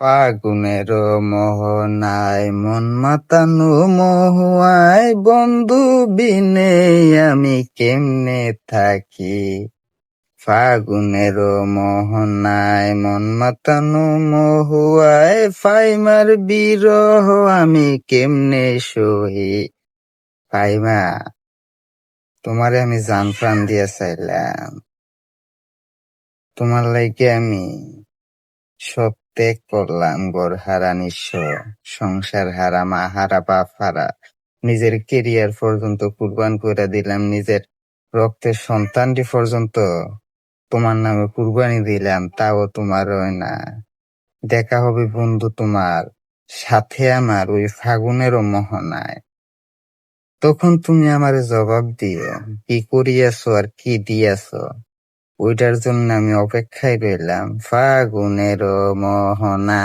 ফাগুনের মোহনায় মন মাতানো মহুয়ায় বন্ধু বিনে আমি কেমনে থাকি। ফাগুনের মোহনায় মন মাতানো মহুয়ায় ফাইমার বিরহ আমি কেমনে সহি। ফাইমা, তোমারে আমি জান প্রাণ দিয়া চাইলাম, তোমার লাইগে আমি সব ত্যাগ করলাম। ঘর হারা নিঃস্ব, সংসার হারা, মা হারা, বাপ হারা, নিজের কেরিয়ার পর্যন্ত কুরবান করে দিলাম, নিজের রক্তের সন্তানটি পর্যন্ত তোমার নামে কুরবানি দিলাম, তাও তোমার হয় না। দেখা হবে বন্ধু তোমার সাথে আমার ওই ফাগুনেরও মোহনায়। তখন তুমি আমারে জবাব দিও কি করিয়াছো আর কি দিয়াছো। ওইটার জন্য আমি অপেক্ষায় রইলাম। ফাগুনেরও মোহনা।